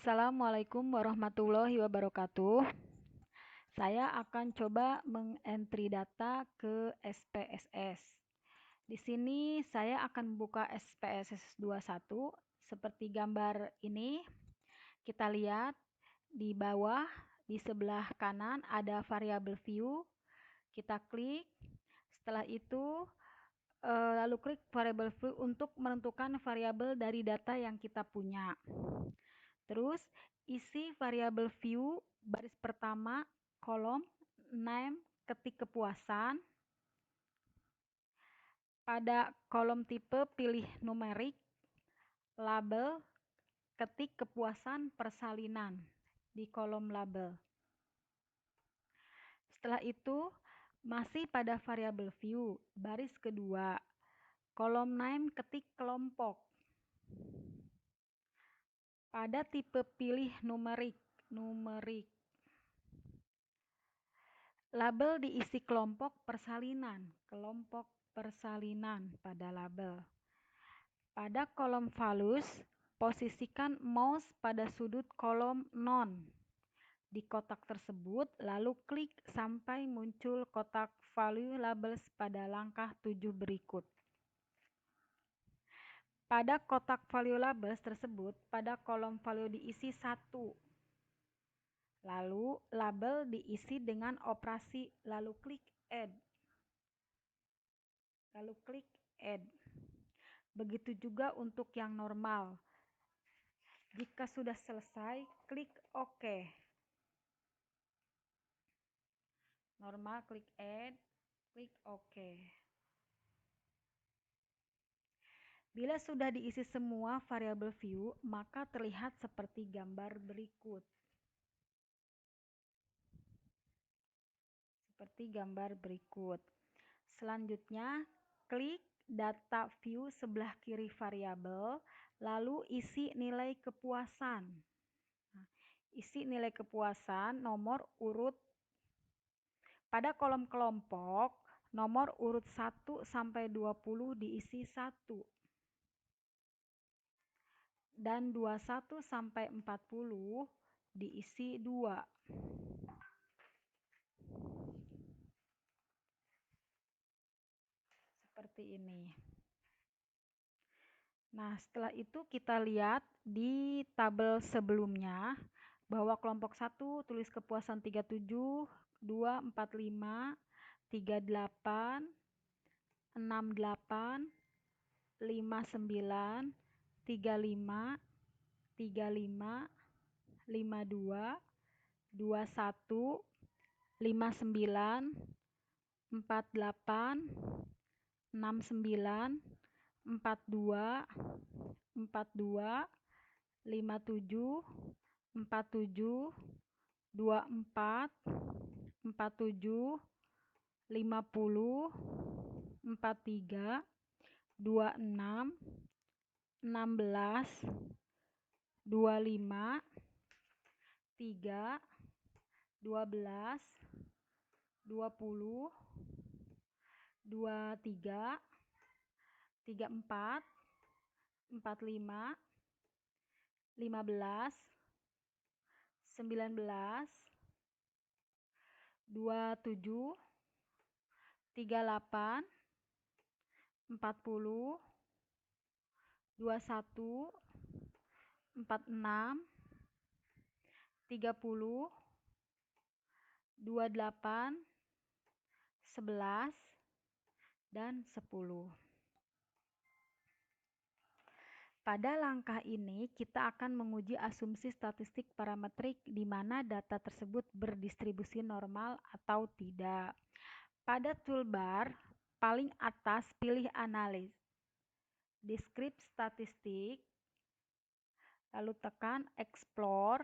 Assalamualaikum warahmatullahi wabarakatuh. Saya akan coba mengentry data ke SPSS. Di sini saya akan membuka SPSS 21 seperti gambar ini. Kita lihat di bawah di sebelah kanan ada variable view. Kita klik. Setelah itu lalu klik variable view untuk menentukan variabel dari data yang kita punya. Terus isi variabel view baris pertama kolom name ketik kepuasan. Pada kolom tipe pilih numerik, label ketik kepuasan persalinan di kolom label. Setelah itu masih pada variabel view baris kedua kolom name ketik kelompok. Pada tipe pilih numerik. Label diisi kelompok persalinan pada label. Pada kolom values, posisikan mouse pada sudut kolom non di kotak tersebut, lalu klik sampai muncul kotak value labels pada langkah 7 berikut. Pada kotak value labels tersebut, pada kolom value diisi 1. Lalu label diisi dengan operasi lalu klik add. Begitu juga untuk yang normal. Jika sudah selesai, klik OK. Normal, klik add, klik OK. Bila sudah diisi semua variabel view, maka terlihat seperti gambar berikut. Selanjutnya, klik data view sebelah kiri variabel, lalu isi nilai kepuasan. Isi nilai kepuasan nomor urut. Pada kolom kelompok, nomor urut 1 sampai 20 diisi 1. Dan 21 sampai 40 diisi 2. Seperti ini. Nah, setelah itu kita lihat di tabel sebelumnya bahwa kelompok 1 tulis kepuasan 37, 2, 45, 38, 68, 59, 35, 35, 52, 21, 59, 48, 69, 42, 42, 57, 47, 24, 47, 50, 43, 26, 16, 25, 3, 12, 20, 23, 34, 45, 15, 19, 27, 38, 40, 21, 46, 30, 28, 11, dan 10. Pada langkah ini, kita akan menguji asumsi statistik parametrik di mana data tersebut berdistribusi normal atau tidak. Pada toolbar paling atas, pilih analis, descript statistik, lalu tekan explore,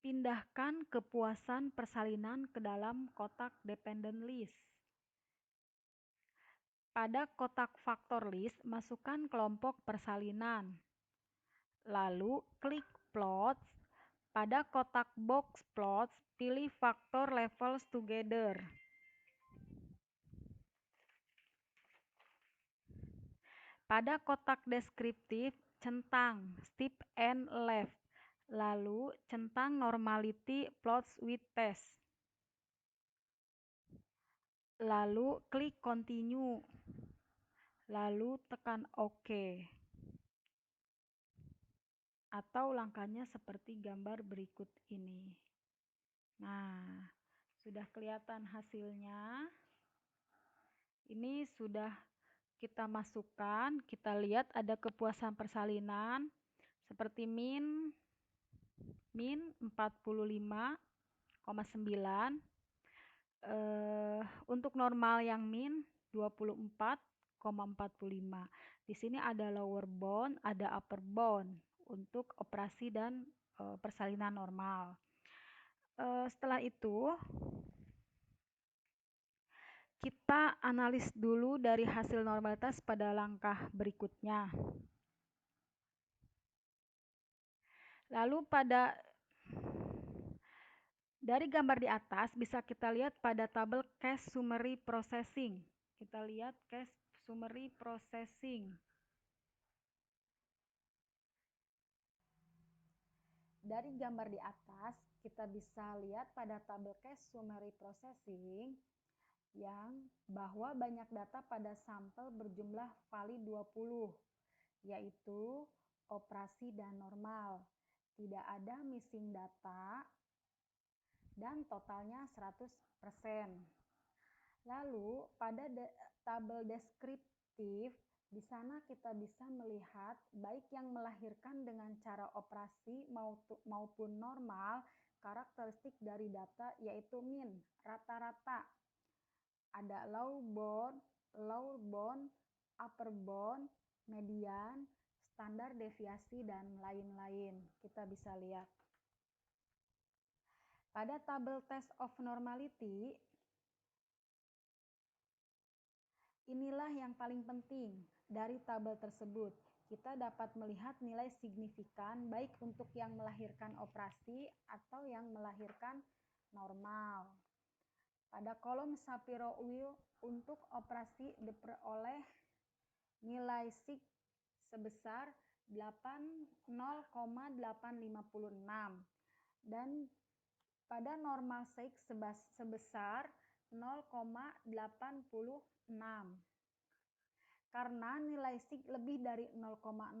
pindahkan kepuasan persalinan ke dalam kotak dependent list. Pada kotak faktor list, masukkan kelompok persalinan. Lalu klik plots. Pada kotak box plots, pilih faktor levels together. Pada kotak deskriptif, centang steep and left. Lalu centang normality plots with test. Lalu klik continue. Lalu tekan OK. Atau langkahnya seperti gambar berikut ini. Nah, sudah kelihatan hasilnya. Ini sudah kita masukkan, kita lihat ada kepuasan persalinan seperti min 45,9. Untuk normal yang min 24,45. Di sini ada lower bound, ada upper bound untuk operasi dan persalinan normal. Setelah itu kita analis dulu dari hasil normalitas pada langkah berikutnya. Lalu dari gambar di atas bisa kita lihat pada tabel cache summary processing. Kita lihat cache summary processing. Dari gambar di atas kita bisa lihat pada tabel cache summary processing yang bahwa banyak data pada sampel berjumlah valid 20, yaitu operasi dan normal. Tidak ada missing data dan totalnya 100%. Lalu pada tabel deskriptif, di sana kita bisa melihat baik yang melahirkan dengan cara operasi maupun normal, karakteristik dari data yaitu min, rata-rata. Ada low bound, upper bound, median, standar deviasi, dan lain-lain. Kita bisa lihat. Pada tabel test of normality, inilah yang paling penting dari tabel tersebut. Kita dapat melihat nilai signifikan baik untuk yang melahirkan operasi atau yang melahirkan normal. Pada kolom Shapiro-Wilk untuk operasi diperoleh nilai sig sebesar 0,856 dan pada normal sig sebesar 0,86. Karena nilai sig lebih dari 0,05,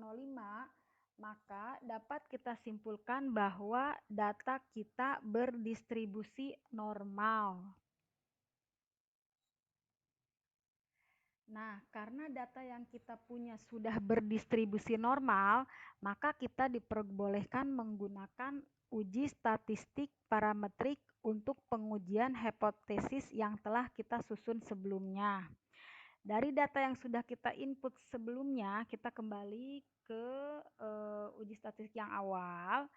maka dapat kita simpulkan bahwa data kita berdistribusi normal. Nah, karena data yang kita punya sudah berdistribusi normal, maka kita diperbolehkan menggunakan uji statistik parametrik untuk pengujian hipotesis yang telah kita susun sebelumnya. Dari data yang sudah kita input sebelumnya, kita kembali ke uji statistik yang awal.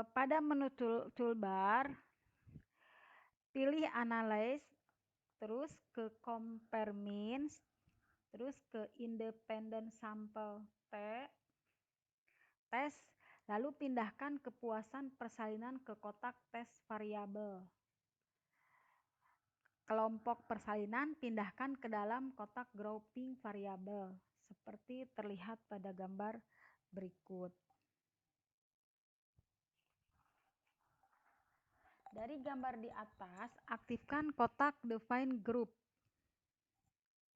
Pada menu toolbar, pilih Analyze, terus ke Compare Means, terus ke Independent Sample Test, lalu pindahkan kepuasan persalinan ke kotak tes variabel. Kelompok persalinan pindahkan ke dalam kotak grouping variabel, seperti terlihat pada gambar berikut. Dari gambar di atas, aktifkan kotak Define Group.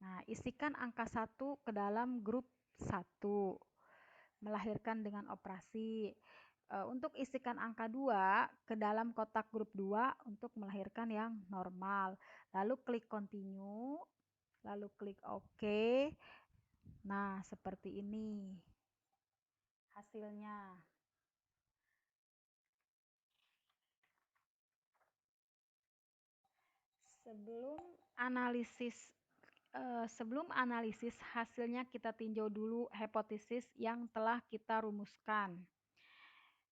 Nah, isikan angka 1 ke dalam grup 1, melahirkan dengan operasi. Untuk isikan angka 2 ke dalam kotak grup 2 untuk melahirkan yang normal. Lalu klik continue, lalu klik OK. Nah, seperti ini hasilnya. Sebelum analisis hasilnya kita tinjau dulu hipotesis yang telah kita rumuskan.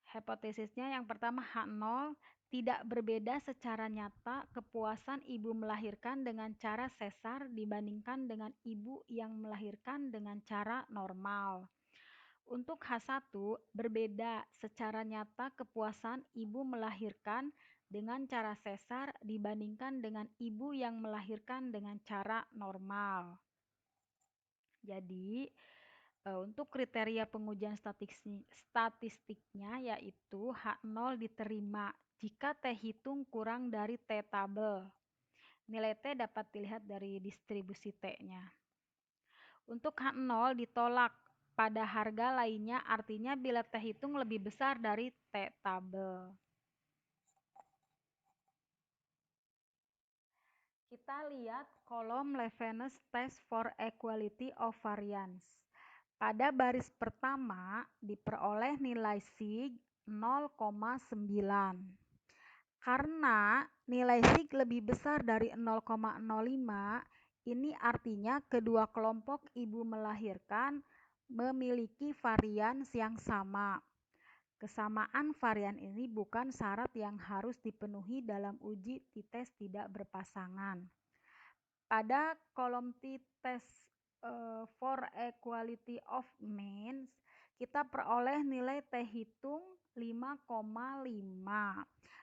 Hipotesisnya yang pertama H0 tidak berbeda secara nyata kepuasan ibu melahirkan dengan cara sesar dibandingkan dengan ibu yang melahirkan dengan cara normal. Untuk H1 berbeda secara nyata kepuasan ibu melahirkan dengan cara sesar dibandingkan dengan ibu yang melahirkan dengan cara normal. Jadi Untuk kriteria pengujian statistiknya yaitu H0 diterima jika T hitung kurang dari T tabel. Nilai T dapat dilihat dari distribusi T-nya. Untuk H0 ditolak pada harga lainnya, artinya bila T hitung lebih besar dari T tabel. Kita lihat kolom Levenes Test for Equality of Variance. Pada baris pertama diperoleh nilai sig 0,9. Karena nilai sig lebih besar dari 0,05, ini artinya kedua kelompok ibu melahirkan memiliki varians yang sama. Kesamaan varian ini bukan syarat yang harus dipenuhi dalam uji t-test tidak berpasangan. Pada kolom t-test for equality of means, kita peroleh nilai T hitung 5,5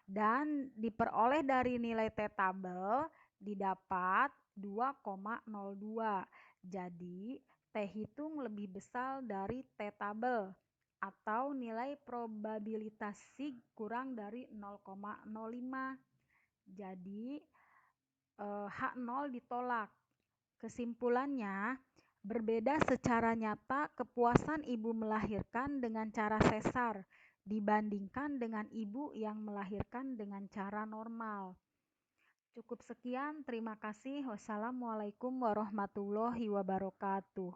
dan diperoleh dari nilai T tabel didapat 2,02. Jadi T hitung lebih besar dari T tabel atau nilai probabilitas sig kurang dari 0,05. Jadi H0 ditolak. Kesimpulannya, berbeda secara nyata kepuasan ibu melahirkan dengan cara sesar dibandingkan dengan ibu yang melahirkan dengan cara normal. Cukup sekian, terima kasih. Wassalamualaikum warahmatullahi wabarakatuh.